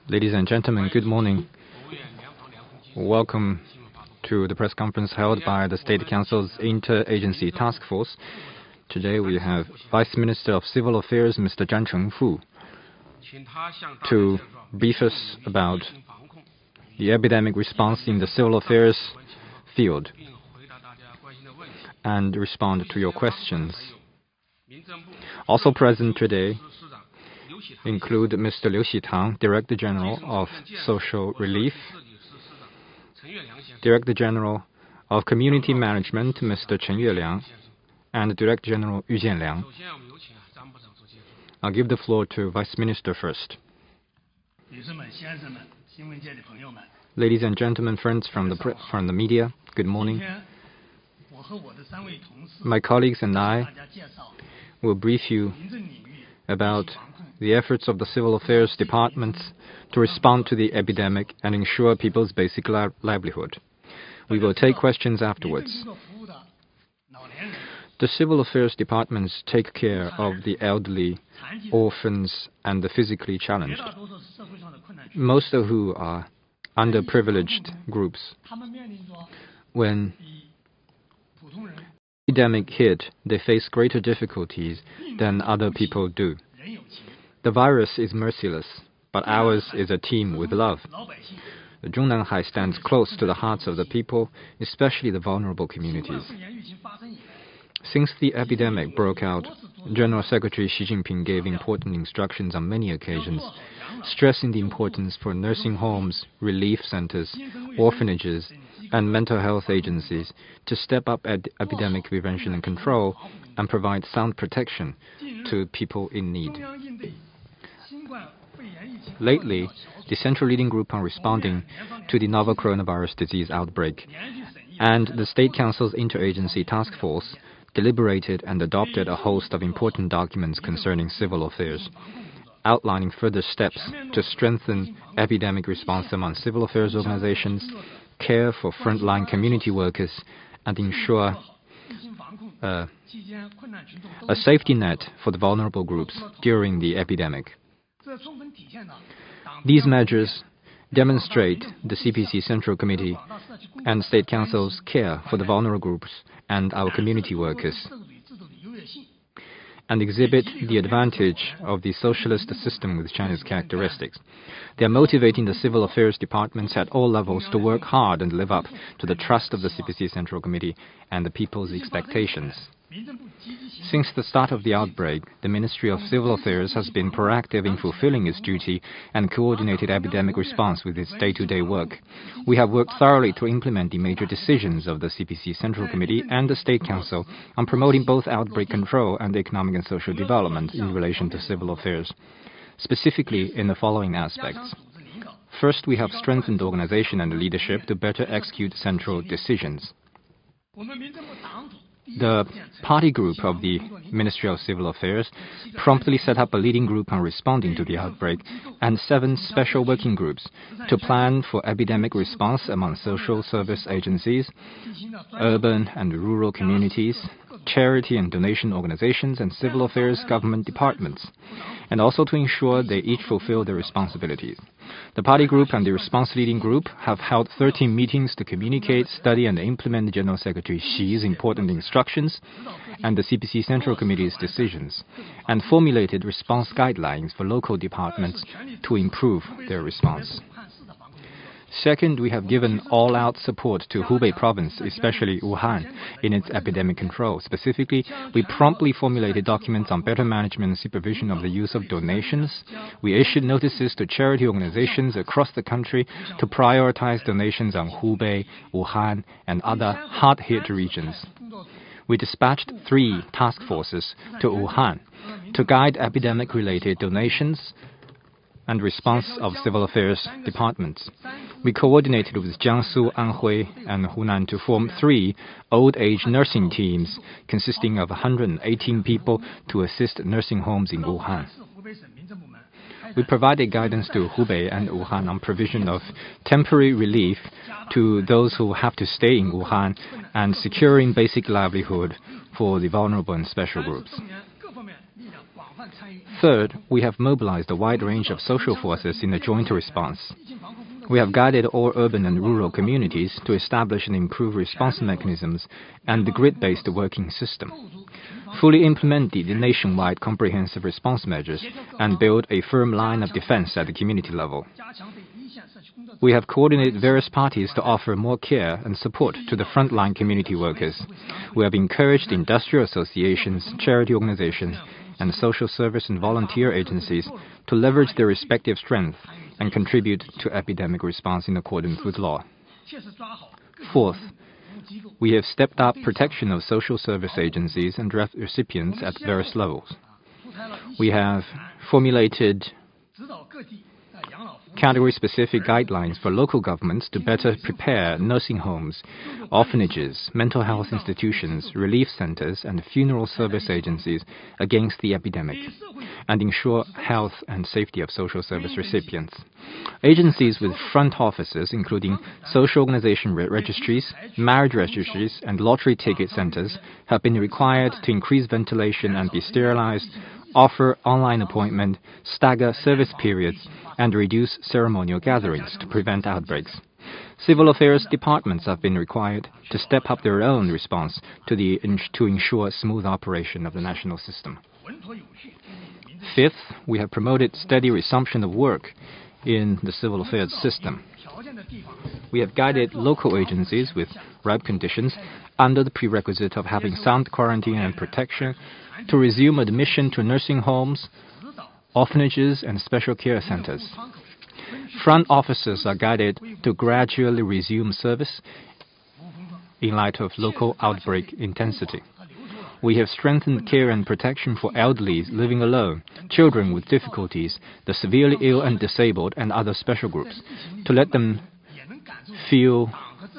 Ladies and gentlemen, good morning. Welcome to the press conference held by the State Council's Interagency Task Force. Today we have Vice Minister of Civil Affairs, Mr. Zhan Chengfu, to brief us about the epidemic response in the civil affairs field and respond to your questions. Also present today include Mr. Liu Xitang, Director General of Social Relief, Director General of Community Management, Mr. Chen Yueliang, and Director General Yu Jianliang. I'll give the floor to Vice Minister first. Ladies and gentlemen, friends from the media, good morning. My colleagues and I will brief you about the efforts of the civil affairs departments to respond to the epidemic and ensure people's basic livelihood. We will take questions afterwards. The civil affairs departments take care of the elderly, orphans, and the physically challenged, most of who are underprivileged groups. When the epidemic hit, they face greater difficulties than other people do. The virus is merciless, but ours is a team with love. The Zhongnanhai stands close to the hearts of the people, especially the vulnerable communities. Since the epidemic broke out, General Secretary Xi Jinping gave important instructions on many occasions, stressing the importance for nursing homes, relief centers, orphanages, and mental health agencies to step up at epidemic prevention and control and provide sound protection to people in need. Lately, the Central Leading Group on Responding to the Novel Coronavirus Disease Outbreak and the State Council's Interagency Task Force deliberated and adopted a host of important documents concerning civil affairs, outlining further steps to strengthen epidemic response among civil affairs organizations, care for frontline community workers, and ensure a safety net for the vulnerable groups during the epidemic. These measures demonstrate the CPC Central Committee and State Council's care for the vulnerable groups and our community workers, and exhibit the advantage of the socialist system with China's characteristics. They are motivating the civil affairs departments at all levels to work hard and live up to the trust of the CPC Central Committee and the people's expectations. Since the start of the outbreak, the Ministry of Civil Affairs has been proactive in fulfilling its duty and coordinated epidemic response with its day-to-day work. We have worked thoroughly to implement the major decisions of the CPC Central Committee and the State Council on promoting both outbreak control and economic and social development in relation to civil affairs, specifically in the following aspects. First, we have strengthened organization and leadership to better execute central decisions. The party group of the Ministry of Civil Affairs promptly set up a leading group on responding to the outbreak and 7 special working groups to plan for epidemic response among social service agencies, urban and rural communities, charity and donation organizations, and civil affairs government departments, and also to ensure they each fulfill their responsibilities. The party group and the response leading group have held 13 meetings to communicate, study, and implement General Secretary Xi's important instructions and the CPC Central Committee's decisions, and formulated response guidelines for local departments to improve their response. Second, we have given all-out support to Hubei province, especially Wuhan, in its epidemic control. Specifically, we promptly formulated documents on better management and supervision of the use of donations. We issued notices to charity organizations across the country to prioritize donations on Hubei, Wuhan, and other hard-hit regions. We dispatched 3 task forces to Wuhan to guide epidemic-related donations and response of civil affairs departments. We coordinated with Jiangsu, Anhui, and Hunan to form 3 old-age nursing teams consisting of 118 people to assist nursing homes in Wuhan. We provided guidance to Hubei and Wuhan on provision of temporary relief to those who have to stay in Wuhan and securing basic livelihood for the vulnerable and special groups. Third, we have mobilized a wide range of social forces in the joint response. We have guided all urban and rural communities to establish and improve response mechanisms and the grid-based working system, fully implemented the nationwide comprehensive response measures, and build a firm line of defense at the community level. We have coordinated various parties to offer more care and support to the frontline community workers. We have encouraged industrial associations, charity organizations, and social service and volunteer agencies to leverage their respective strengths and contribute to epidemic response in accordance with law. Fourth, we have stepped up protection of social service agencies and recipients at various levels. We have formulated category-specific guidelines for local governments to better prepare nursing homes, orphanages, mental health institutions, relief centers, and funeral service agencies against the epidemic, and ensure health and safety of social service recipients. Agencies with front offices, including social organization registries, marriage registries, and lottery ticket centers, have been required to increase ventilation and be sterilized, offer online appointment, stagger service periods, and reduce ceremonial gatherings to prevent outbreaks. Civil affairs departments have been required to step up their own response to ensure smooth operation of the national system. Fifth, we have promoted steady resumption of work in the civil affairs system. We have guided local agencies with ripe conditions under the prerequisite of having sound quarantine and protection to resume admission to nursing homes, orphanages, and special care centers. Front officers are guided to gradually resume service in light of local outbreak intensity. We have strengthened care and protection for elderly living alone, children with difficulties, the severely ill and disabled, and other special groups, to let them feel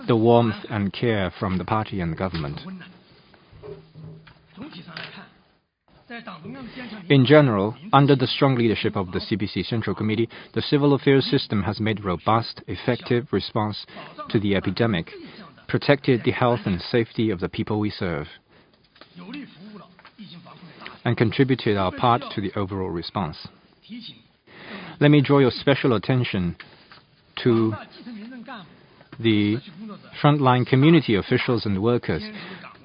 the warmth and care from the party and the government. In general, under the strong leadership of the CPC Central Committee, the civil affairs system has made robust, effective response to the epidemic, protected the health and safety of the people we serve, and contributed our part to the overall response. Let me draw your special attention to the frontline community officials and workers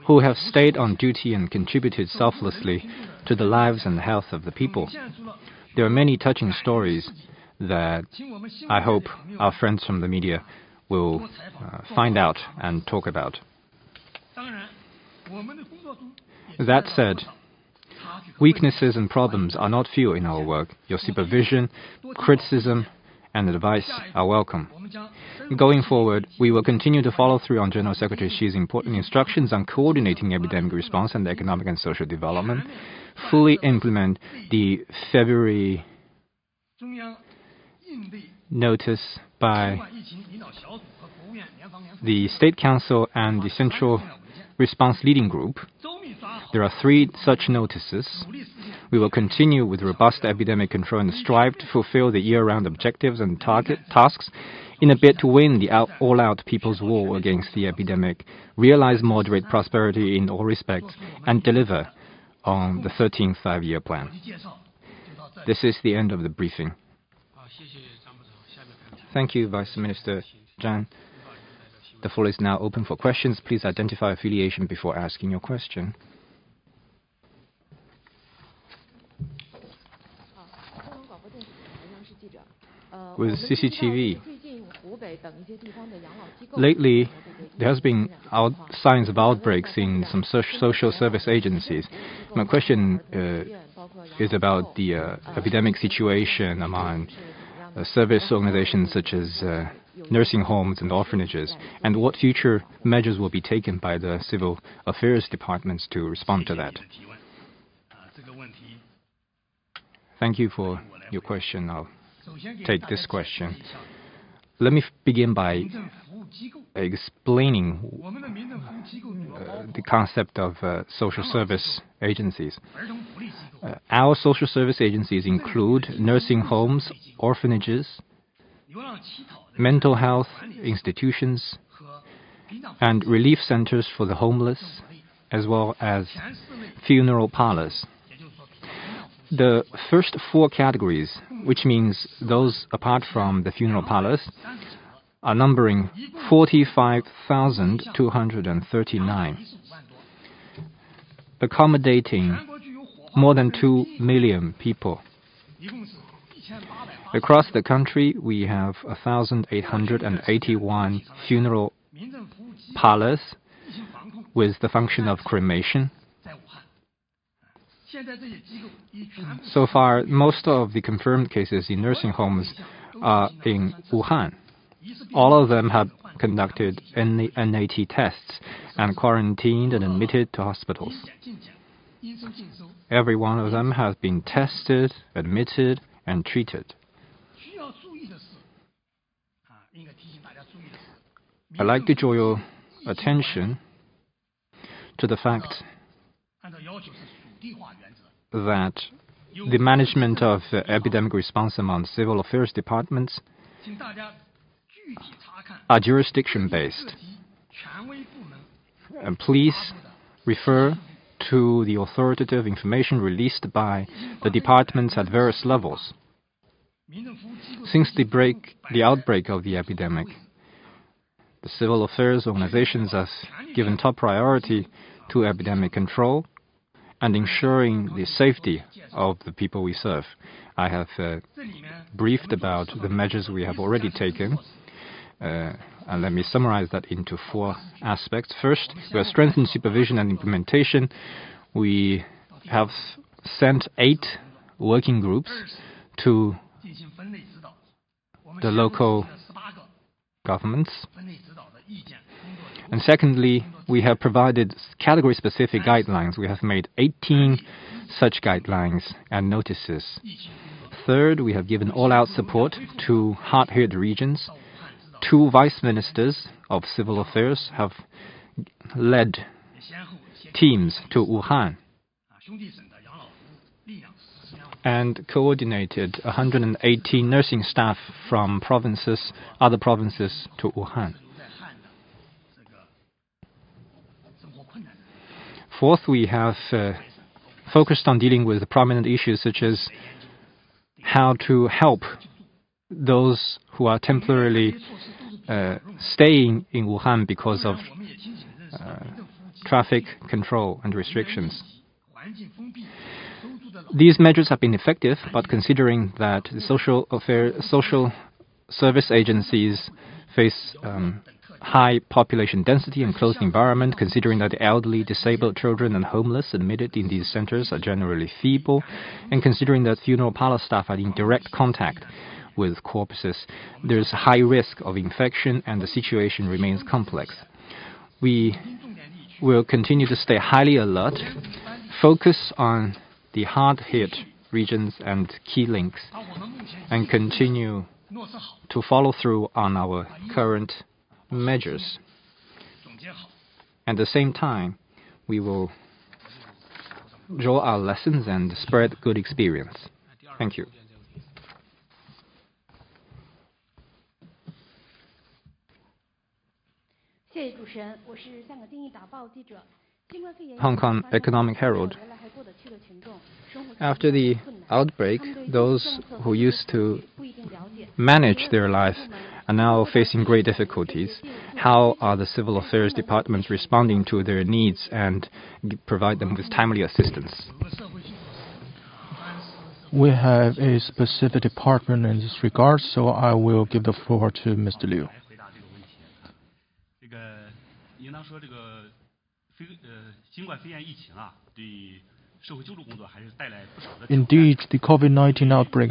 who have stayed on duty and contributed selflessly to the lives and health of the people. There are many touching stories that I hope our friends from the media will find out and talk about. That said, weaknesses and problems are not few in our work. Your supervision, criticism, and advice are welcome. Going forward, we will continue to follow through on General Secretary Xi's important instructions on coordinating epidemic response and economic and social development, fully implement the February notice by the State Council and the Central Response Leading Group. There are 3 such notices. We will continue with robust epidemic control and strive to fulfill the year-round objectives and tasks in a bid to win the all-out people's war against the epidemic, realize moderate prosperity in all respects, and deliver on the 13th Five-Year Plan. This is the end of the briefing. Thank you, Vice Minister Zhang. The floor is now open for questions. Please identify affiliation before asking your question. With CCTV, lately there has been signs of outbreaks in some social service agencies. My question is about the epidemic situation among service organizations such as nursing homes and orphanages, and what future measures will be taken by the civil affairs departments to respond to that. Thank you for your question. I'll take this question. Let me begin by explaining the concept of social service agencies. Our social service agencies include nursing homes, orphanages, mental health institutions, and relief centers for the homeless, as well as funeral parlors. The first four categories, which means those apart from the funeral parlors, are numbering 45,239, accommodating more than 2 million people. Across the country, we have 1,881 funeral parlors with the function of cremation. So far, most of the confirmed cases in nursing homes are in Wuhan. All of them have conducted NAT tests and quarantined and admitted to hospitals. Every one of them has been tested, admitted, and treated. I'd like to draw your attention to the fact that the management of epidemic response among civil affairs departments are jurisdiction-based. And please refer to the authoritative information released by the departments at various levels. Since the outbreak of the epidemic, the civil affairs organizations have given top priority to epidemic control and ensuring the safety of the people we serve. I have briefed about the measures we have already taken. And let me summarize that into four aspects. First, we have strengthened supervision and implementation. We have sent 8 working groups to the local governments. And secondly, we have provided category-specific guidelines. We have made 18 such guidelines and notices. Third, we have given all-out support to hard-hit regions. 2 vice ministers of civil affairs have led teams to Wuhan and coordinated 118 nursing staff from other provinces to Wuhan. Fourth, we have focused on dealing with prominent issues such as how to help those who are temporarily staying in Wuhan because of traffic control and restrictions. These measures have been effective, but considering that the social service agencies face high population density and closed environment, considering that the elderly, disabled children and homeless admitted in these centers are generally feeble, and considering that funeral parlor staff are in direct contact with corpses, there's a high risk of infection and the situation remains complex. We will continue to stay highly alert, focus on the hard-hit regions and key links, and continue to follow through on our current measures. At the same time, we will draw our lessons and spread good experience. Thank you. Hong Kong Economic Herald. After the outbreak, those who used to manage their life are now facing great difficulties. How are the civil affairs departments responding to their needs and provide them with timely assistance? We have a specific department in this regard, so I will give the floor to Mr. Liu. Indeed, the COVID-19 outbreak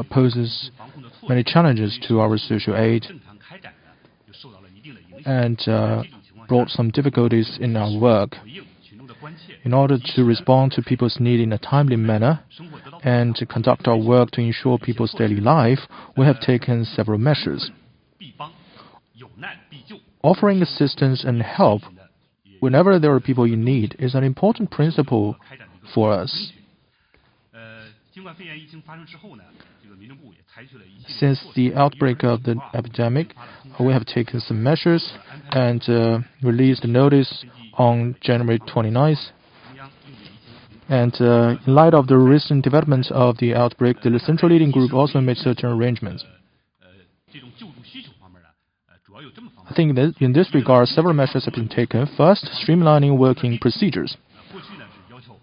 poses many challenges to our social aid and brought some difficulties in our work. In order to respond to people's needs in a timely manner and to conduct our work to ensure people's daily life, we have taken several measures. Offering assistance and help whenever there are people in need is an important principle for us. Since the outbreak of the epidemic, we have taken some measures and released a notice on January 29th. And in light of the recent development of the outbreak, the Central Leading Group also made certain arrangements. I think that in this regard, several measures have been taken. First, streamlining working procedures.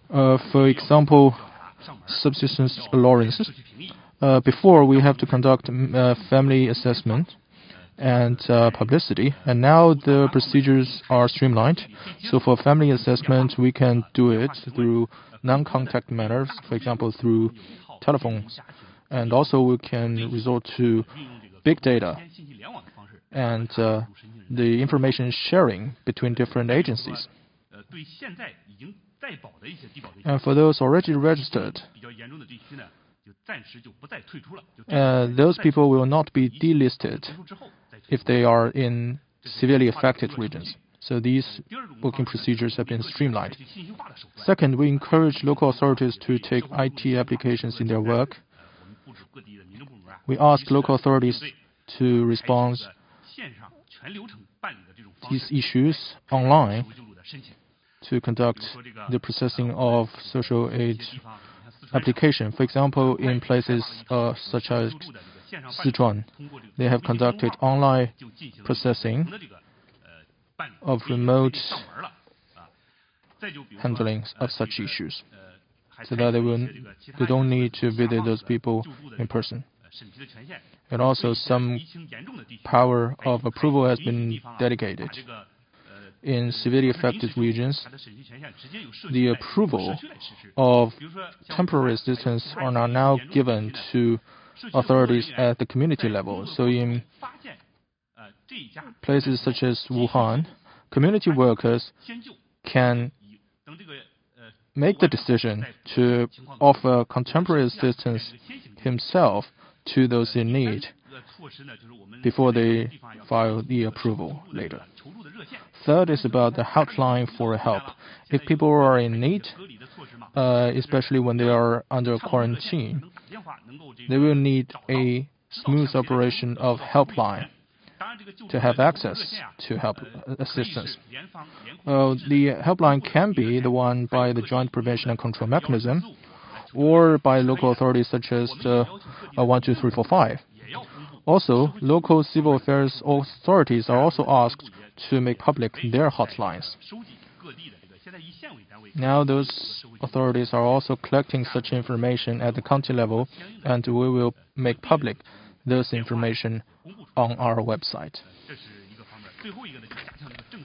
For example, subsistence allowances. Before, we have to conduct family assessment and publicity, and now the procedures are streamlined. So for family assessment, we can do it through non-contact manners, for example, through telephones. And also we can resort to big data and the information sharing between different agencies. And for those already registered, those people will not be delisted if they are in severely affected regions. So these booking procedures have been streamlined. Second, we encourage local authorities to take IT applications in their work. We ask local authorities to respond these issues online to conduct the processing of social aid application. For example, in places such as Sichuan, they have conducted online processing of remote handling of such issues, so that they don't need to visit those people in person. And also some power of approval has been delegated. In severely affected regions, the approval of temporary assistance are now given to authorities at the community level. So in places such as Wuhan, community workers can make the decision to offer contemporary assistance himself to those in need before they file the approval later. Third is about the hotline for help. If people are in need, especially when they are under quarantine, they will need a smooth operation of helpline to have access to help assistance. The helpline can be the one by the Joint Prevention and Control Mechanism, or by local authorities such as the 12345. Also, local civil affairs authorities are also asked to make public their hotlines. Now those authorities are also collecting such information at the county level, and we will make public this information on our website.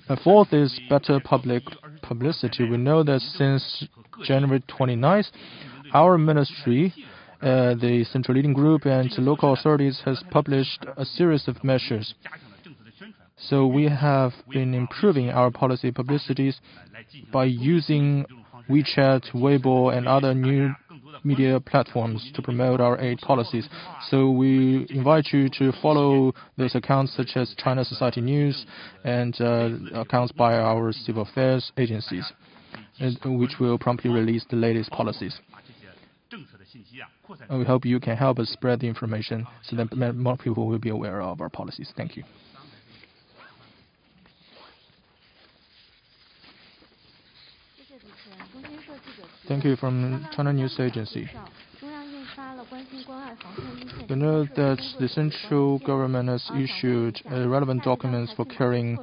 The fourth is better public publicity. We know that since January 29th, our ministry, the Central Leading Group and local authorities has published a series of measures. So we have been improving our policy publicities by using WeChat, Weibo, and other new media platforms to promote our aid policies. So we invite you to follow those accounts such as China Society News and accounts by our civil affairs agencies, which will promptly release the latest policies. And we hope you can help us spread the information so that more people will be aware of our policies. Thank you. Thank you. From China News Agency. We know that the central government has issued relevant documents for carrying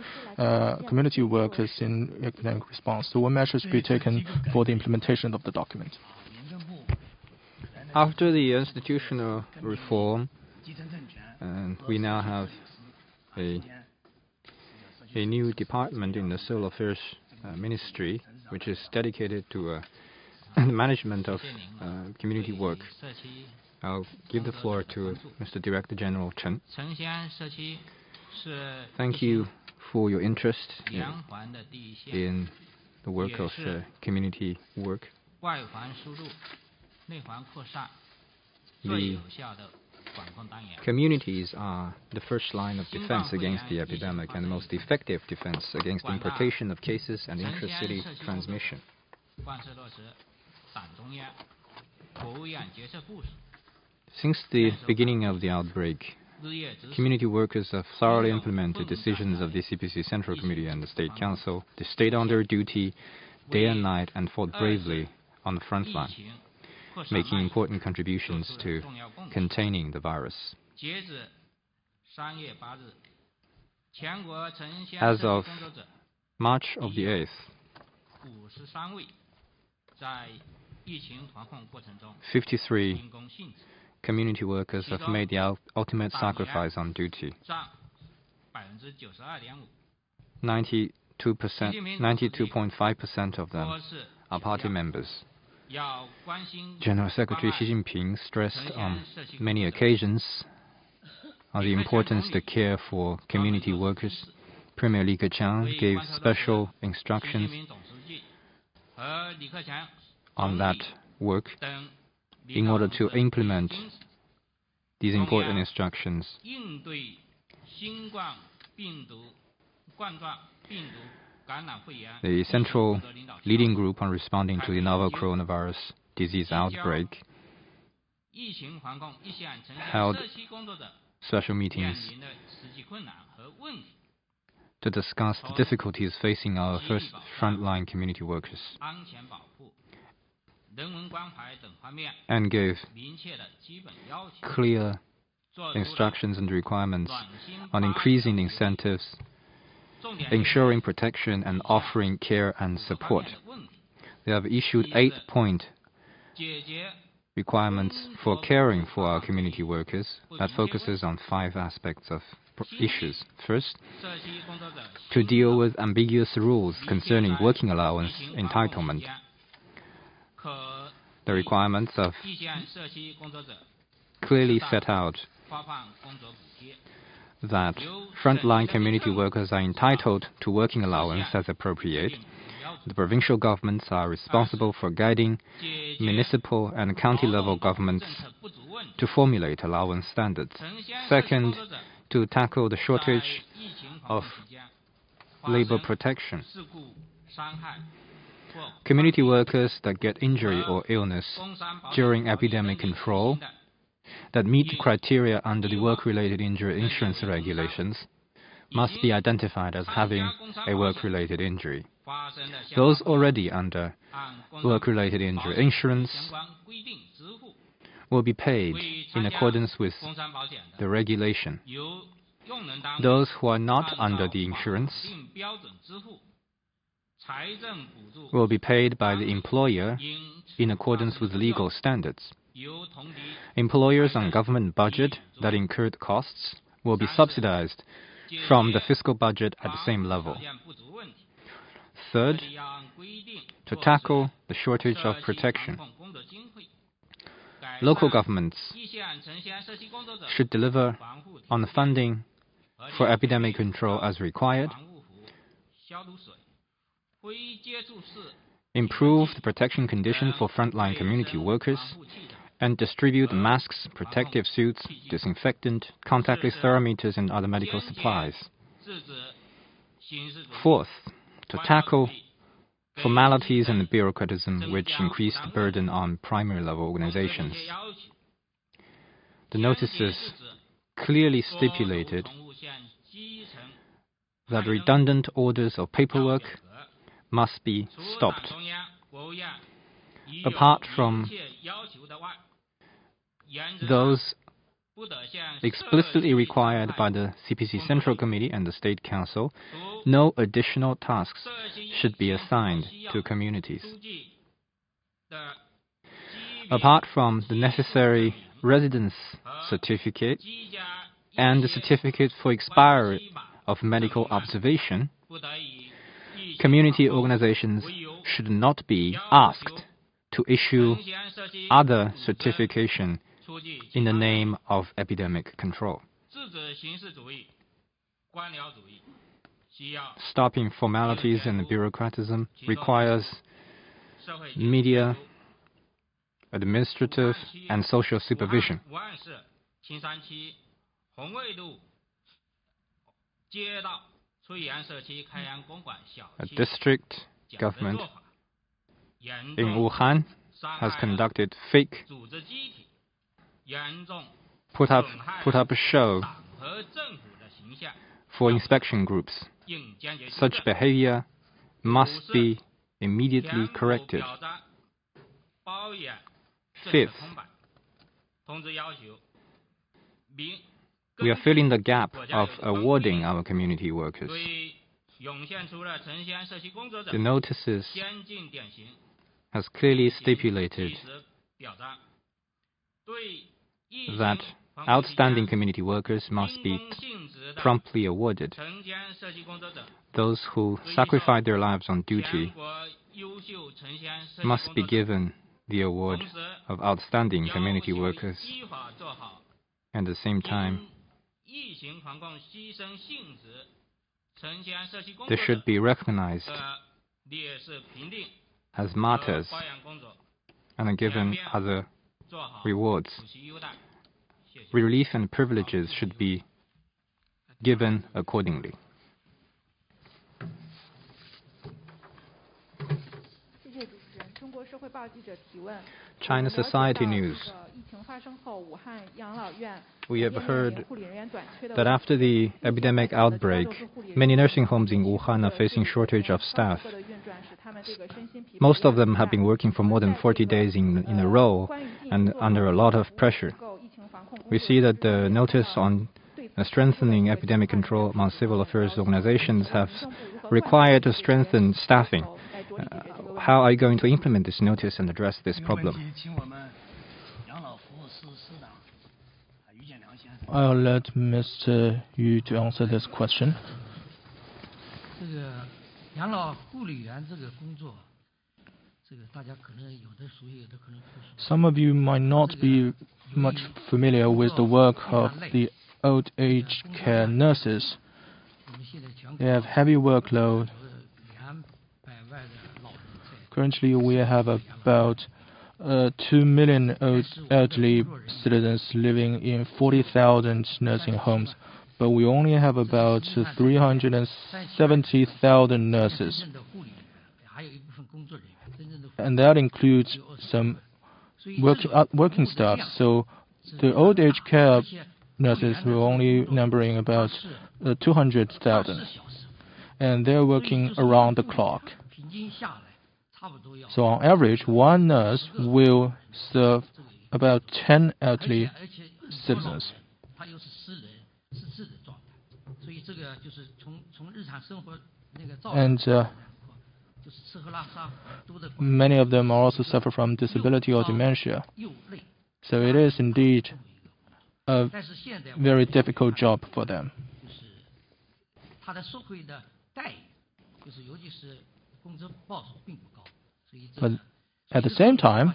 community workers in epidemic response. So what measures will be taken for the implementation of the document? After the institutional reform, we now have a new department in the Civil Affairs Ministry, which is dedicated to the management of community work. I'll give the floor to Mr. Director General Chen. Thank you for your interest in the work of community work. The communities are the first line of defense against the epidemic and the most effective defense against importation of cases and intra-city transmission. Since the beginning of the outbreak, community workers have thoroughly implemented decisions of the CPC Central Committee and the State Council. They stayed on their duty day and night and fought bravely on the front line, making important contributions to containing the virus. As of March of the 8th, 53 community workers have made the ultimate sacrifice on duty. 92.5% of them are party members. General Secretary Xi Jinping stressed on many occasions on the importance to care for community workers. Premier Li Keqiang gave special instructions on that work. In order to implement these important instructions, the Central Leading Group on responding to the novel coronavirus disease outbreak held special meetings to discuss the difficulties facing our first frontline community workers and gave clear instructions and requirements on increasing incentives, ensuring protection, and offering care and support. They have issued 8-point requirements for caring for our community workers that focuses on 5 aspects of issues. First, to deal with ambiguous rules concerning working allowance entitlement. The requirements have clearly set out that frontline community workers are entitled to working allowance as appropriate. The provincial governments are responsible for guiding municipal and county-level governments to formulate allowance standards. Second, to tackle the shortage of labor protection. Community workers that get injury or illness during epidemic control that meet the criteria under the work-related injury insurance regulations must be identified as having a work-related injury. Those already under work-related injury insurance will be paid in accordance with the regulation. Those who are not under the insurance will be paid by the employer in accordance with legal standards. Employers on government budget that incurred costs will be subsidized from the fiscal budget at the same level. Third, to tackle the shortage of protection. Local governments should deliver on the funding for epidemic control as required, improve the protection condition for frontline community workers, and distribute masks, protective suits, disinfectant, contactless thermometers, and other medical supplies. Fourth, to tackle formalities and bureaucratism which increase the burden on primary-level organizations. The notices clearly stipulated that redundant orders of paperwork must be stopped. Apart from those explicitly required by the CPC Central Committee and the State Council, no additional tasks should be assigned to communities. Apart from the necessary residence certificate and the certificate for expiry of medical observation, community organizations should not be asked to issue other certification in the name of epidemic control. Stopping formalities and bureaucratism requires media, administrative, and social supervision. A district government in Wuhan has conducted fake, put up a show for inspection groups. Such behavior must be immediately corrected. Fifth, we are filling the gap of awarding our community workers. The notices has clearly stipulated that outstanding community workers must be promptly awarded. Those who sacrifice their lives on duty must be given the award of outstanding community workers. At the same time, they should be recognized as martyrs and given other rewards. Relief and privileges should be given accordingly. China Society News. We have heard that after the epidemic outbreak, many nursing homes in Wuhan are facing shortage of staff. Most of them have been working for more than 40 days in a row and under a lot of pressure. We see that the notice on strengthening epidemic control among civil affairs organizations have required to strengthen staffing. How are you going to implement this notice and address this problem? I'll let Mr. Yu to answer this question. Some of you might not be much familiar with the work of the old age care nurses. They have heavy workload. Currently, we have about 2 million elderly citizens living in 40,000 nursing homes, but we only have about 370,000 nurses. And that includes some working staff. So the old age care nurses were only numbering about 200,000, and they're working around the clock. So on average, one nurse will serve about 10 elderly citizens. And many of them also suffer from disability or dementia. So it is indeed a very difficult job for them. But at the same time,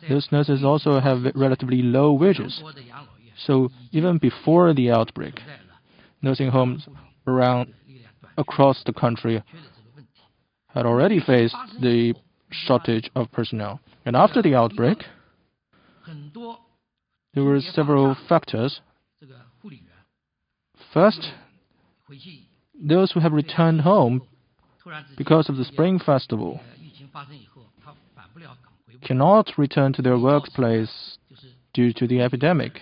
those nurses also have relatively low wages. So even before the outbreak, nursing homes across the country had already faced the shortage of personnel. And after the outbreak, there were several factors. First, those who have returned home because of the Spring Festival cannot return to their workplace due to the epidemic.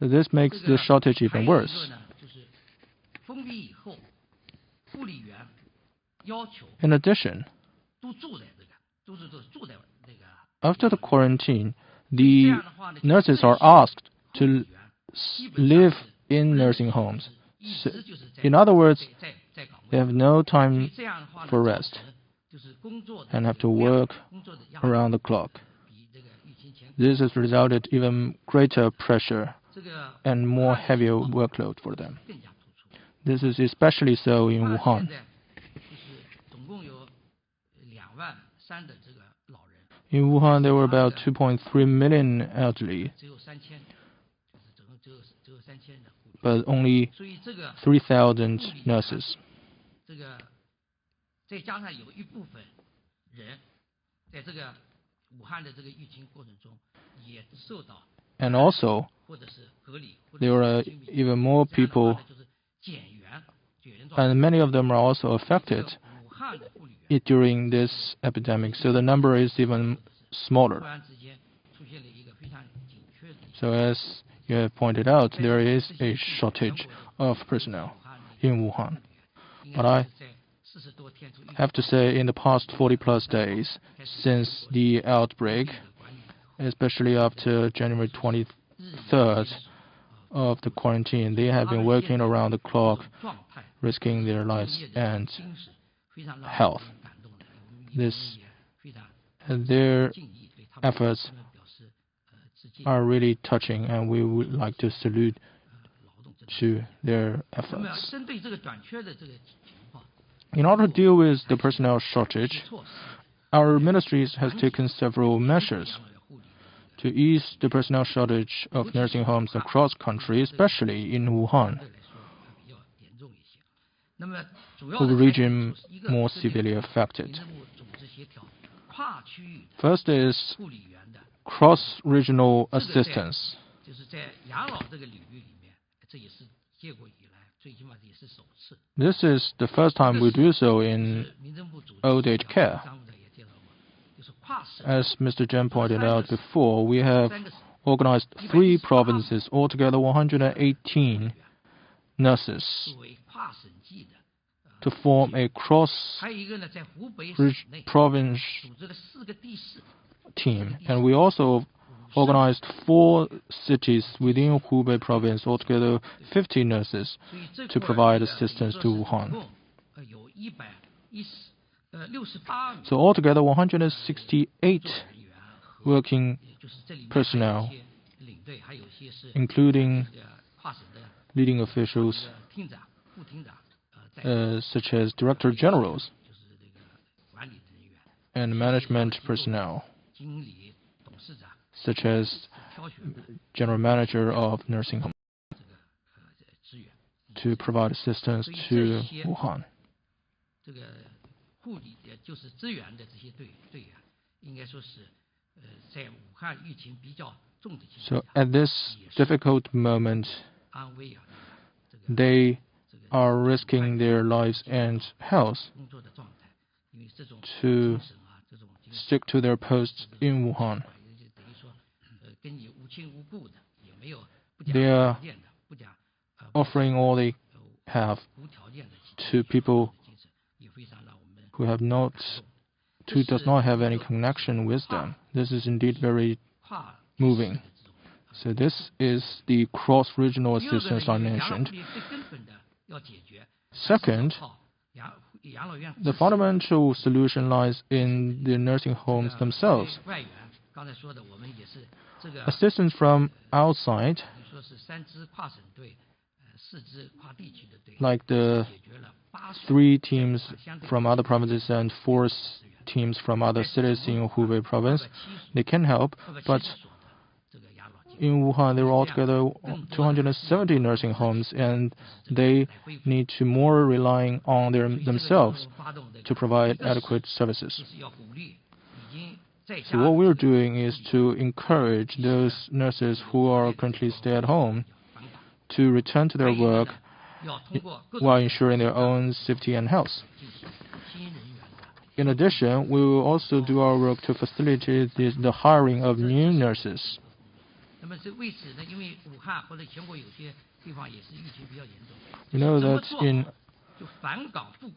This makes the shortage even worse. In addition, after the quarantine, the nurses are asked to live in nursing homes. So, in other words, they have no time for rest and have to work around the clock. This has resulted in even greater pressure and more heavier workload for them. This is especially so in Wuhan. In Wuhan, there were about 2.3 million elderly, but only 3,000 nurses. And also, there are even more people, and many of them are also affected during this epidemic, so the number is even smaller. So as you have pointed out, there is a shortage of personnel in Wuhan. But I I have to say, in the past 40+ days since the outbreak, especially after January 23rd of the quarantine, they have been working around the clock, risking their lives and health. Their efforts are really touching, and we would like to salute to their efforts. In order to deal with the personnel shortage, our ministries has taken several measures to ease the personnel shortage of nursing homes across country, especially in Wuhan, the region more severely affected. First is cross-regional assistance. This is the first time we do so in old age care. As Mr. Zheng pointed out before, we have organized 3 provinces, altogether 118 nurses, to form a cross-province team. And we also organized 4 cities within Hubei province, altogether 50 nurses, to provide assistance to Wuhan. So altogether 168 working personnel, including leading officials such as director generals and management personnel, such as general manager of nursing home, to provide assistance to Wuhan. So at this difficult moment, they are risking their lives and health to stick to their posts in Wuhan. They are offering all they have to people who does not have any connection with them. This is indeed very moving. So this is the cross-regional assistance I mentioned. Second, the fundamental solution lies in the nursing homes themselves. Assistance from outside, like the 3 teams from other provinces and 4 teams from other cities in Hubei province, they can help, but in Wuhan there are altogether 270 nursing homes, and they need to more relying on themselves to provide adequate services. So what we're doing is to encourage those nurses who are currently stay at home to return to their work while ensuring their own safety and health. In addition, we will also do our work to facilitate the hiring of new nurses. We know that in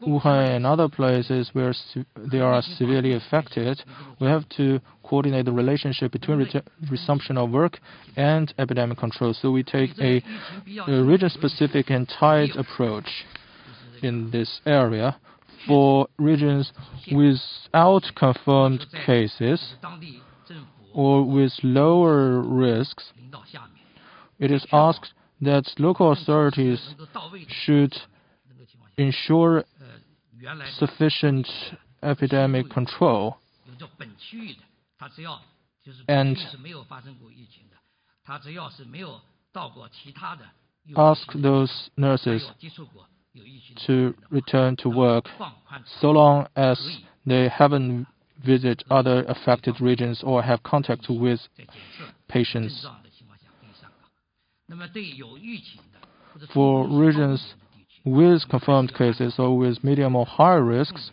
Wuhan and other places where they are severely affected, we have to coordinate the relationship between resumption of work and epidemic control. So we take a region-specific and tight approach in this area. For regions without confirmed cases or with lower risks, it is asked that local authorities should ensure sufficient epidemic control and ask those nurses to return to work so long as they haven't visited other affected regions or have contact with patients. For regions with confirmed cases or with medium or high risks,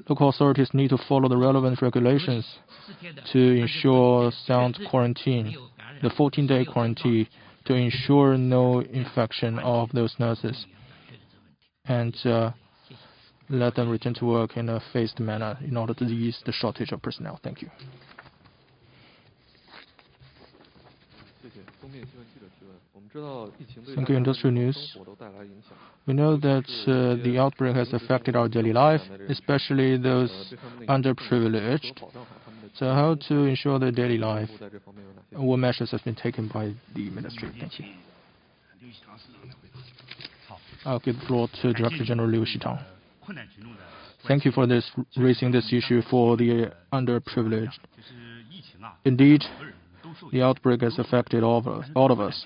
local authorities need to follow the relevant regulations to ensure sound quarantine, the 14-day quarantine, to ensure no infection of those nurses. and let them return to work in a phased manner in order to ease the shortage of personnel. Thank you. Thank you, Industrial News. We know that the outbreak has affected our daily life, especially those underprivileged. So how to ensure their daily life? What measures have been taken by the ministry? Thank you. I'll give the floor to Director General Liu Shitang. Thank you for raising this issue for the underprivileged. Indeed, the outbreak has affected all of us.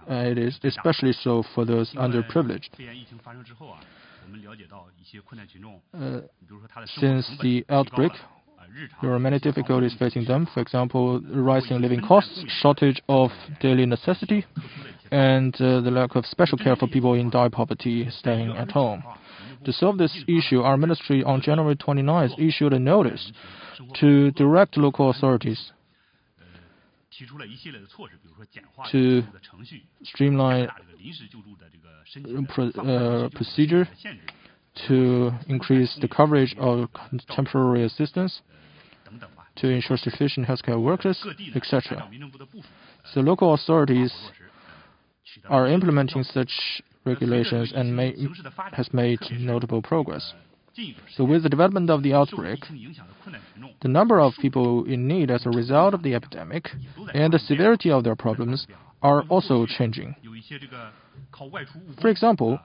It is especially so for those underprivileged. Since the outbreak, there are many difficulties facing them. For example, rising living costs, shortage of daily necessity, and the lack of special care for people in dire poverty staying at home. To solve this issue, our ministry on January 29th issued a notice to direct local authorities to streamline procedure, to increase the coverage of temporary assistance, to ensure sufficient healthcare workers, etc. So local authorities are implementing such regulations and has made notable progress. So with the development of the outbreak, the number of people in need as a result of the epidemic and the severity of their problems are also changing. For example,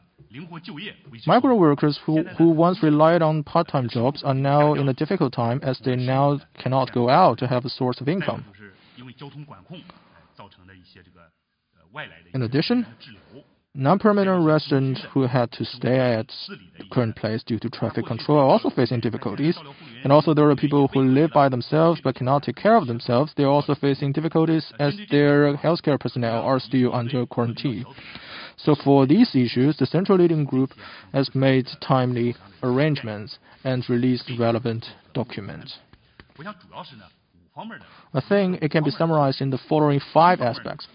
migrant workers who once relied on part-time jobs are now in a difficult time as they now cannot go out to have a source of income. In addition, non-permanent residents who had to stay at the current place due to traffic control are also facing difficulties. And also there are people who live by themselves but cannot take care of themselves. They are also facing difficulties as their healthcare personnel are still under quarantine. So for these issues, the Central Leading Group has made timely arrangements and released relevant documents. I think it can be summarized in the following 5 aspects.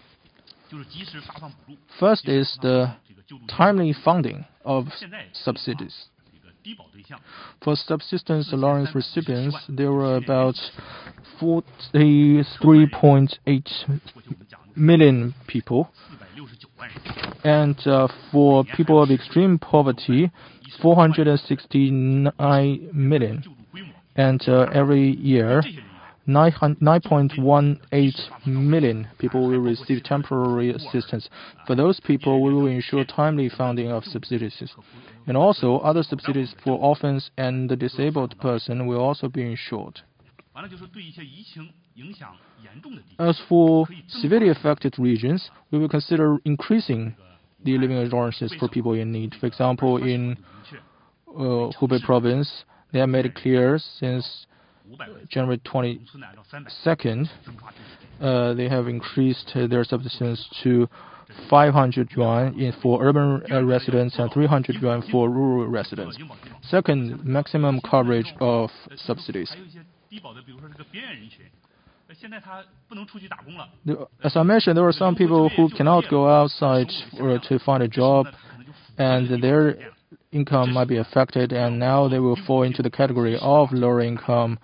First is the timely funding of subsidies. For subsistence allowance recipients, there were about 43.8 million people. And for people of extreme poverty, 469 million. And every year, 9.18 million people will receive temporary assistance. For those people, we will ensure timely funding of subsidies. And also, other subsidies for orphans and the disabled person will also be ensured. As for severely affected regions, we will consider increasing the living allowances for people in need. For example, in Hubei province, they have made it clear since January 22nd, they have increased their subsistence to 500 yuan for urban residents and 300 yuan for rural residents. Second, maximum coverage of subsidies. As I mentioned, there are some people who cannot go outside to find a job, and their income might be affected, and now they will fall into the category of lower income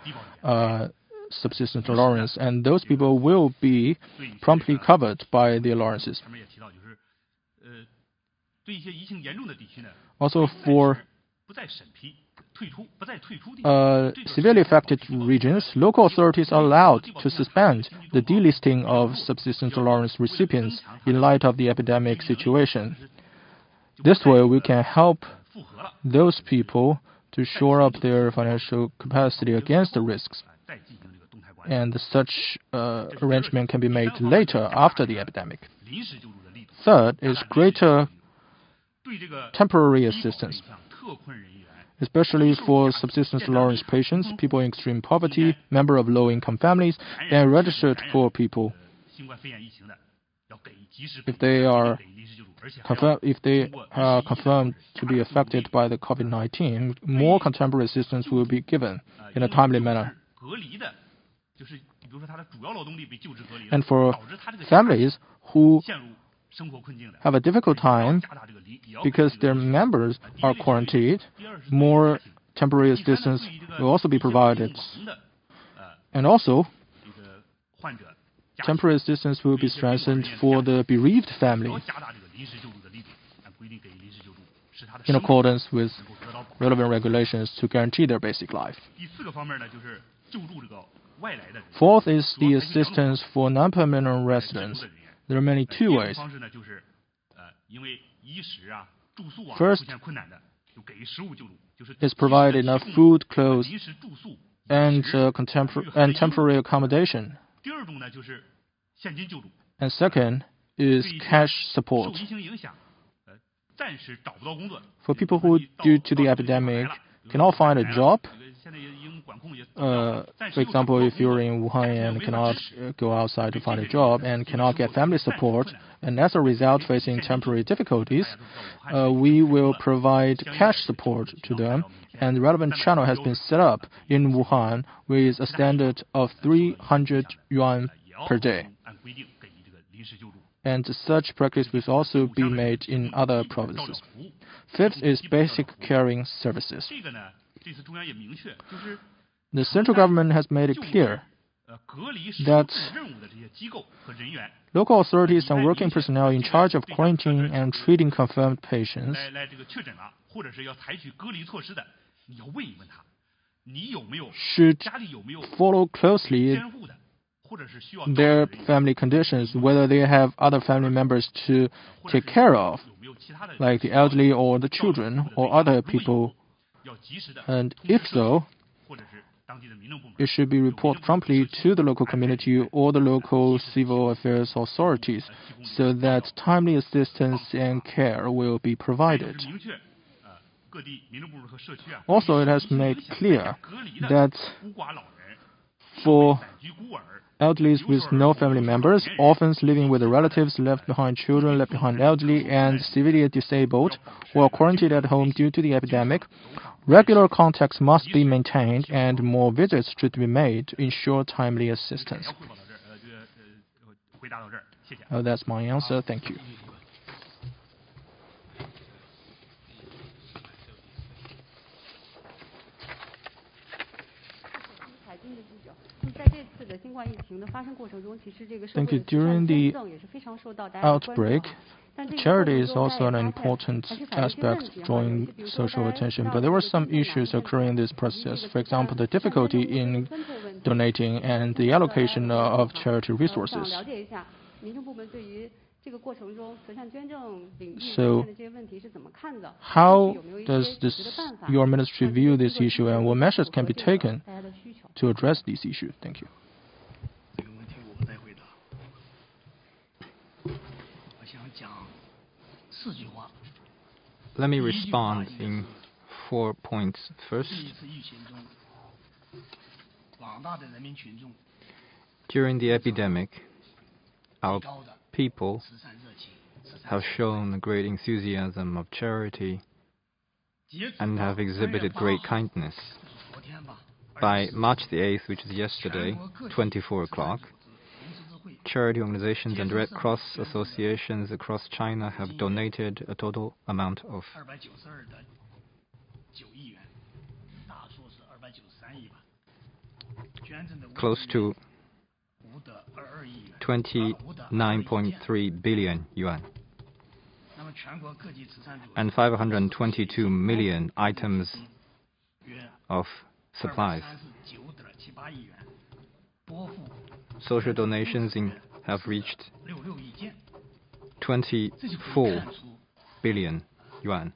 subsistence allowance, and those people will be promptly covered by the allowances. Also, for severely affected regions, local authorities are allowed to suspend the delisting of subsistence allowance recipients in light of the epidemic situation. This way, we can help those people to shore up their financial capacity against the risks. And such arrangement can be made later after the epidemic. Third is greater temporary assistance, especially for subsistence allowance patients, people in extreme poverty, members of low-income families, and registered poor people. If they are confirmed to be affected by the COVID-19, more contemporary assistance will be given in a timely manner. And for families who have a difficult time because their members are quarantined, more temporary assistance will also be provided. And also, temporary assistance will be strengthened for the bereaved family in accordance with relevant regulations to guarantee their basic life. Fourth is the assistance for non-permanent residents. There are mainly two ways. First is provide enough food, clothes, and temporary accommodation. And second is cash support. For people who, due to the epidemic, cannot find a job, for example, if you're in Wuhan and cannot go outside to find a job and cannot get family support, and as a result facing temporary difficulties, we will provide cash support to them, and the relevant channel has been set up in Wuhan with a standard of 300 yuan per day. And such practice will also be made in other provinces. Fifth is basic caring services. The central government has made it clear that local authorities and working personnel in charge of quarantining and treating confirmed patients should follow closely their family conditions, whether they have other family members to take care of, like the elderly or the children or other people. And if so, it should be reported promptly to the local community or the local civil affairs authorities so that timely assistance and care will be provided. Also, it has made clear that for elderly with no family members, orphans living with their relatives, left behind children, left behind elderly, and severely disabled who are quarantined at home due to the epidemic, regular contacts must be maintained and more visits should be made to ensure timely assistance. That's my answer. Thank you. Thank you. During the outbreak, charity is also an important aspect drawing social attention, but there were some issues occurring in this process. For example, the difficulty in donating and the allocation of charity resources. So, how does your ministry view this issue, and what measures can be taken to address these issues? Thank you. Let me respond in 4 points. First, during the epidemic, our people have shown great enthusiasm of charity and have exhibited great kindness. By March the 8th, which is yesterday, 24 o'clock, charity organizations and Red Cross associations across China have donated a total amount of close to 29.3 billion yuan and 522 million items of supplies. Social donations have reached 24 billion yuan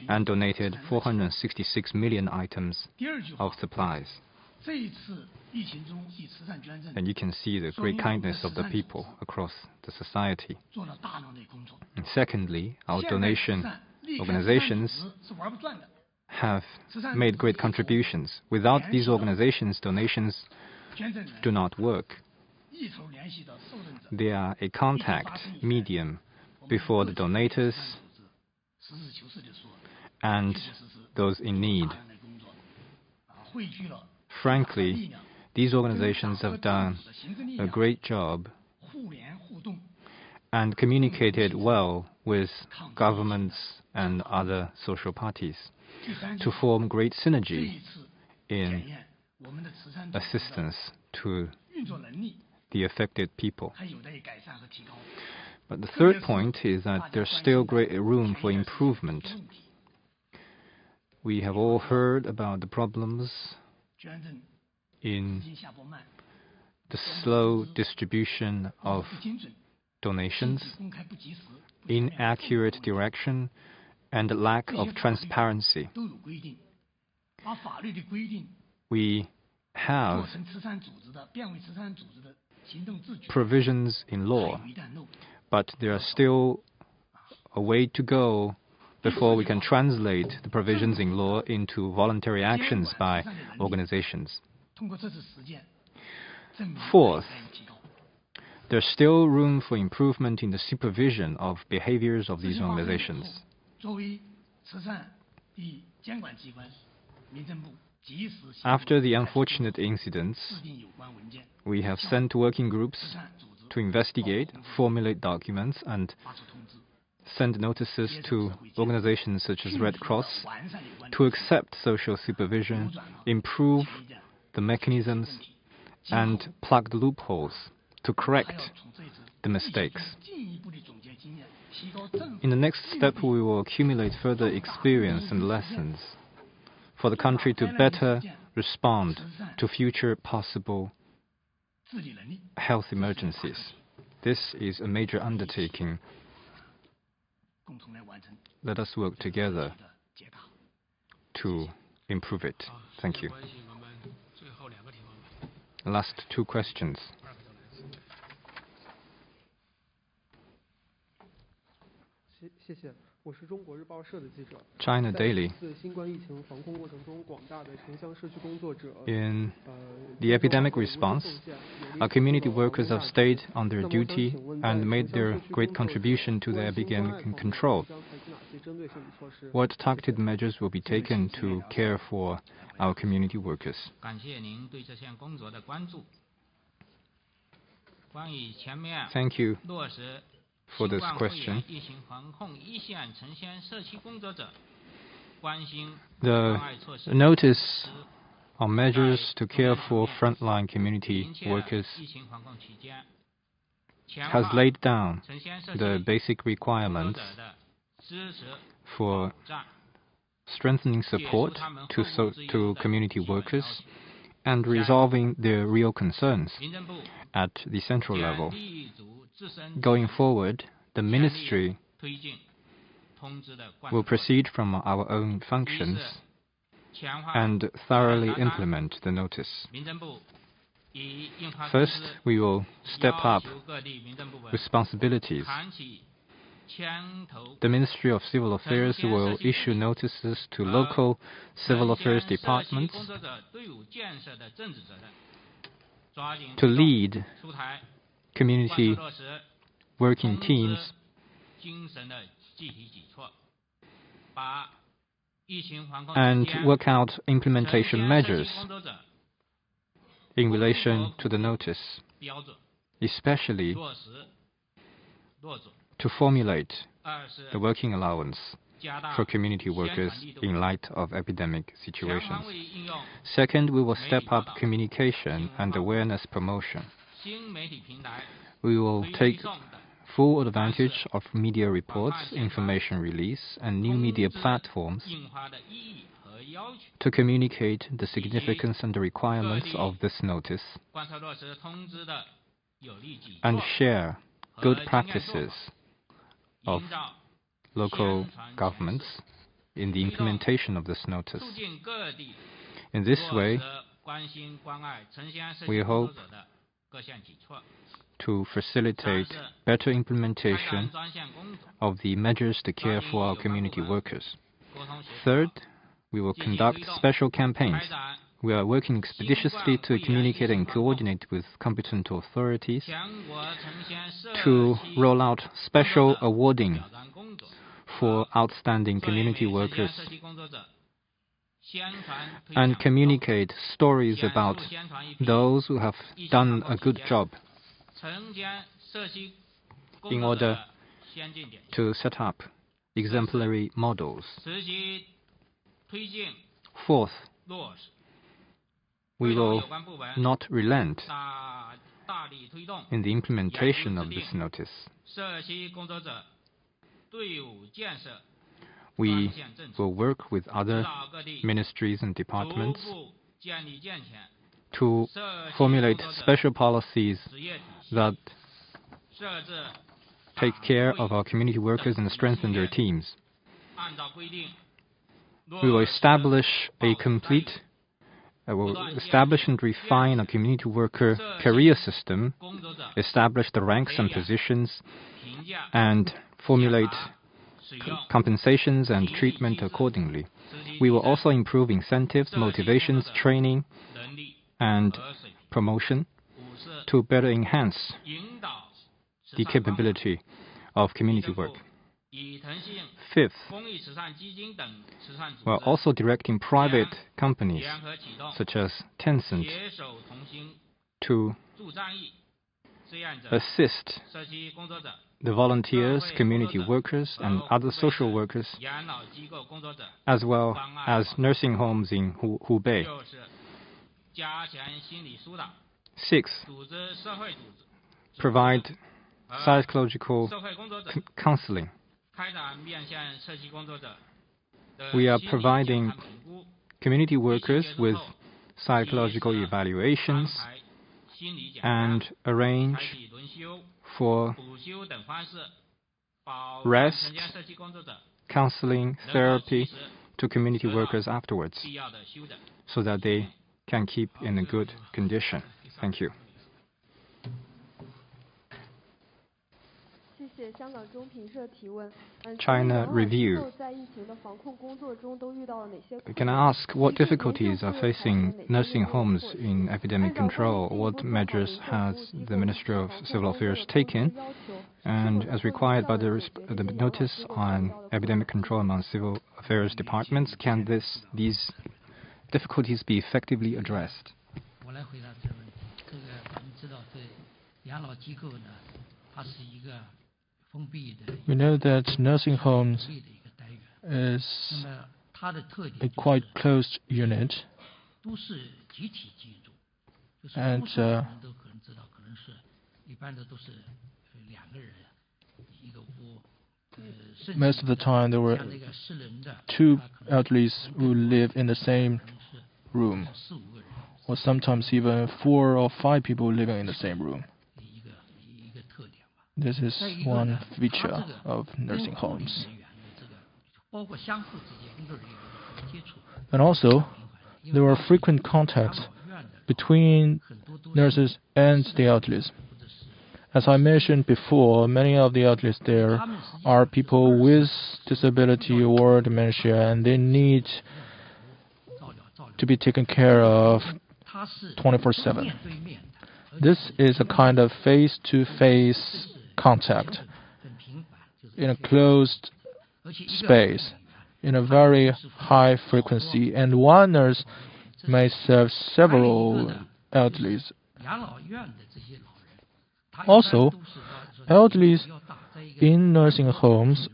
and donated 466 million items of supplies. And you can see the great kindness of the people across the society. And secondly, our donation organizations have made great contributions. Without these organizations, donations do not work. They are a contact medium before the donators and those in need. Frankly, these organizations have done a great job and communicated well with governments and other social parties to form great synergy in assistance to the affected people. But the third point is that there's still great room for improvement. We have all heard about the problems in the slow distribution of donations, inaccurate direction, and lack of transparency. We have provisions in law, but there are still a way to go before we can translate the provisions in law into voluntary actions by organizations. Fourth, there's still room for improvement in the supervision of behaviors of these organizations. After the unfortunate incidents, we have sent working groups to investigate, formulate documents, and send notices to organizations such as Red Cross to accept social supervision, improve the mechanisms, and plug the loopholes to correct the mistakes. In the next step, we will accumulate further experience and lessons for the country to better respond to future possible health emergencies. This is a major undertaking. Let us work together to improve it. Thank you. Last two questions. China Daily. In the epidemic response, our community workers have stayed on their duty and made their great contribution to the epidemic control. What targeted measures will be taken to care for our community workers? Thank you for this question. The notice on measures to care for frontline community workers has laid down the basic requirements for strengthening support to community workers and resolving their real concerns at the central level. Going forward, the Ministry will proceed from our own functions and thoroughly implement the notice. First, we will step up responsibilities. The Ministry of Civil Affairs will issue notices to local civil affairs departments to lead community working teams and work out implementation measures in relation to the notice, especially to formulate the working allowance for community workers in light of epidemic situations. Second, we will step up communication and awareness promotion. We will take full advantage of media reports, information release, and new media platforms to communicate the significance and the requirements of this notice and share good practices of local governments in the implementation of this notice. In this way, we hope to facilitate better implementation of the measures to care for our community workers. Third, we will conduct special campaigns. We are working expeditiously to communicate and coordinate with competent authorities to roll out special awarding for outstanding community workers and communicate stories about those who have done a good job. in order to set up exemplary models. Fourth, we will not relent in the implementation of this notice. We will work with other ministries and departments to formulate special policies that take care of our community workers and strengthen their teams. We will establish and refine a community worker career system, establish the ranks and positions, and formulate compensations and treatment accordingly. We will also improve incentives, motivations, training, and promotion to better enhance the capability of community work. Fifth, we're also directing private companies, such as Tencent, to assist the volunteers, community workers, and other social workers, as well as nursing homes in Hubei. Sixth, provide psychological counseling. We are providing community workers with psychological evaluations and arrange for rest, counseling, therapy to community workers afterwards, so that they can keep in a good condition. Thank you. China Review. Can I ask what difficulties are facing nursing homes in epidemic control? What measures has the Ministry of Civil Affairs taken? And as required by the notice on epidemic control among civil affairs departments, can these difficulties be effectively addressed? We know that nursing homes is a quite closed unit, and most of the time there were two elderly who live in the same room, or sometimes even 4 or 5 people living in the same room. This is one feature of nursing homes. And also, there are frequent contacts between nurses and the elderly. As I mentioned before, many of the elderly there are people with disability or dementia, and they need to be taken care of 24/7. This is a kind of face-to-face contact in a closed space, in a very high frequency, and one nurse may serve several elderly. Also, elderly in nursing homes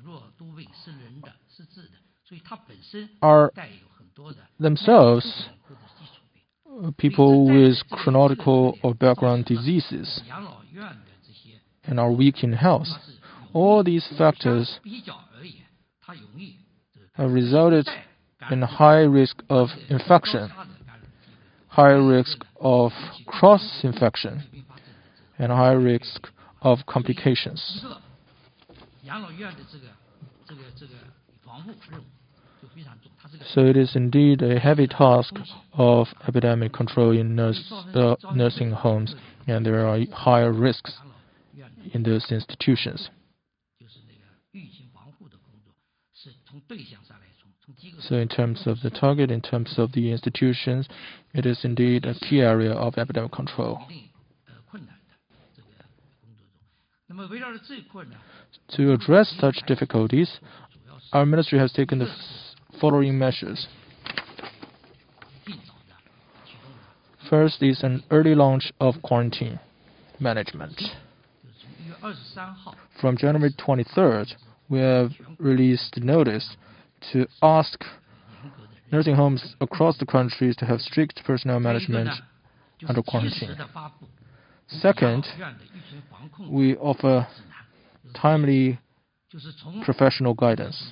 are themselves people with chronic or background diseases and are weak in health. All these factors have resulted in a high risk of infection, high risk of cross-infection, and high risk of complications. So it is indeed a heavy task of epidemic control in nursing homes, and there are higher risks in those institutions. So in terms of the target, in terms of the institutions, it is indeed a key area of epidemic control. To address such difficulties, our ministry has taken the following measures. First is an early launch of quarantine management. From January 23rd, we have released notice to ask nursing homes across the country to have strict personnel management under quarantine. Second, we offer timely professional guidance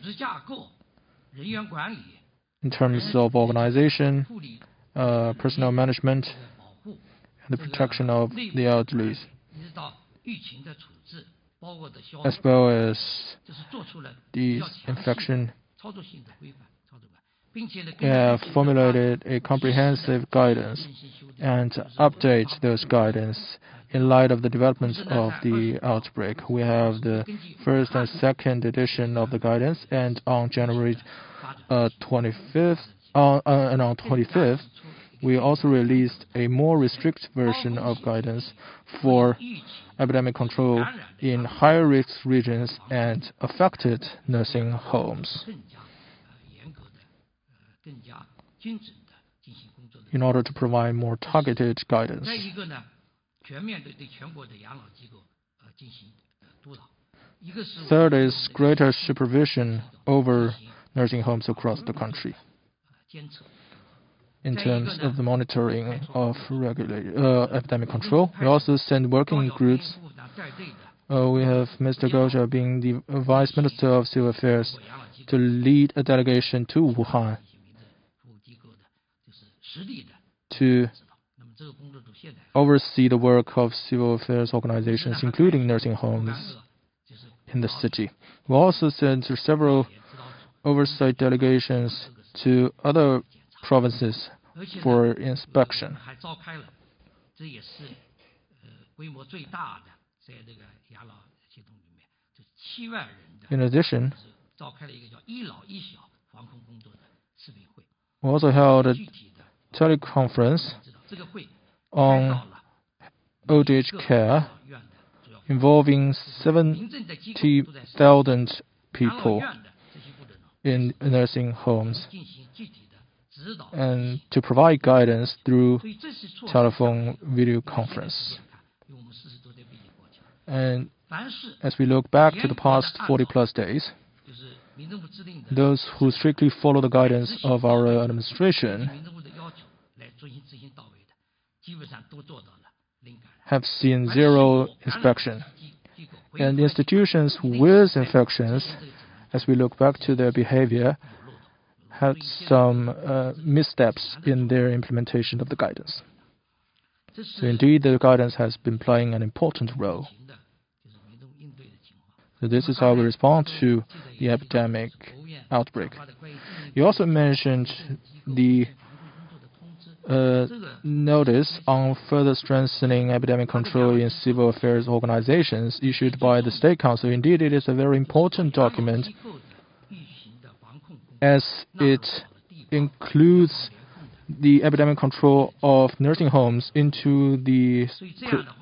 in terms of organization, personnel management, and the protection of the elderly, as well as the infection. We have formulated a comprehensive guidance and update those guidance in light of the developments of the outbreak. We have the first and second edition of the guidance, and on January 25th, and on 25th, we also released a more restricted version of guidance for epidemic control in higher-risk regions and affected nursing homes, in order to provide more targeted guidance. Third is greater supervision over nursing homes across the country in terms of the monitoring of epidemic control. We also send working groups. We have Mr. Goja being the Vice Minister of Civil Affairs to lead a delegation to Wuhan to oversee the work of civil affairs organizations, including nursing homes in the city. We also sent several oversight delegations to other provinces for inspection. In addition, we also held a teleconference on old age care involving 70,000 people in nursing homes, and to provide guidance through telephone video conference. And as we look back to the past 40+ days, those who strictly follow the guidance of our administration have seen zero inspection. And institutions with infections, as we look back to their behavior, had some missteps in their implementation of the guidance. So indeed, the guidance has been playing an important role. So this is how we respond to the epidemic outbreak. You also mentioned the notice on further strengthening epidemic control in civil affairs organizations issued by the State Council. Indeed, it is a very important document, as it includes the epidemic control of nursing homes into the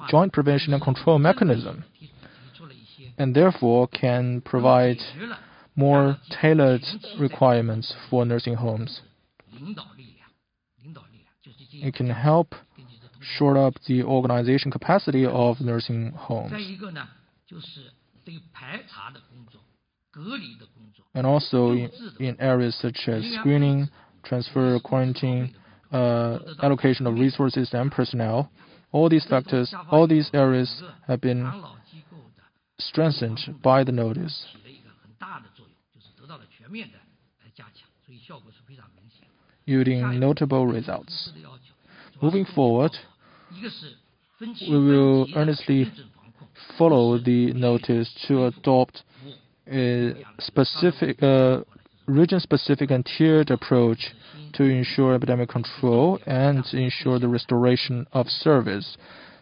joint prevention and control mechanism, and therefore can provide more tailored requirements for nursing homes. It can help shore up the organization capacity of nursing homes. And also in areas such as screening, transfer, quarantine, allocation of resources and personnel, all these factors, all these areas have been strengthened by the notice, yielding notable results. Moving forward, we will earnestly follow the notice to adopt a specific, region-specific and tiered approach to ensure epidemic control and ensure the restoration of service,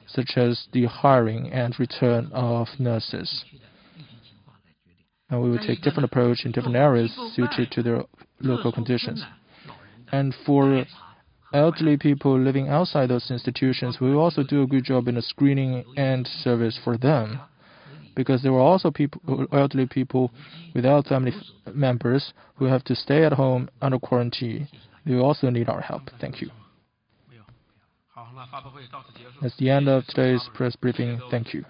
such as the hiring and return of nurses. And we will take different approach in different areas suited to their local conditions. And for elderly people living outside those institutions, we will also do a good job in the screening and service for them, because there were also elderly people without family members who have to stay at home under quarantine. They will also need our help. Thank you. That's the end of today's press briefing. Thank you.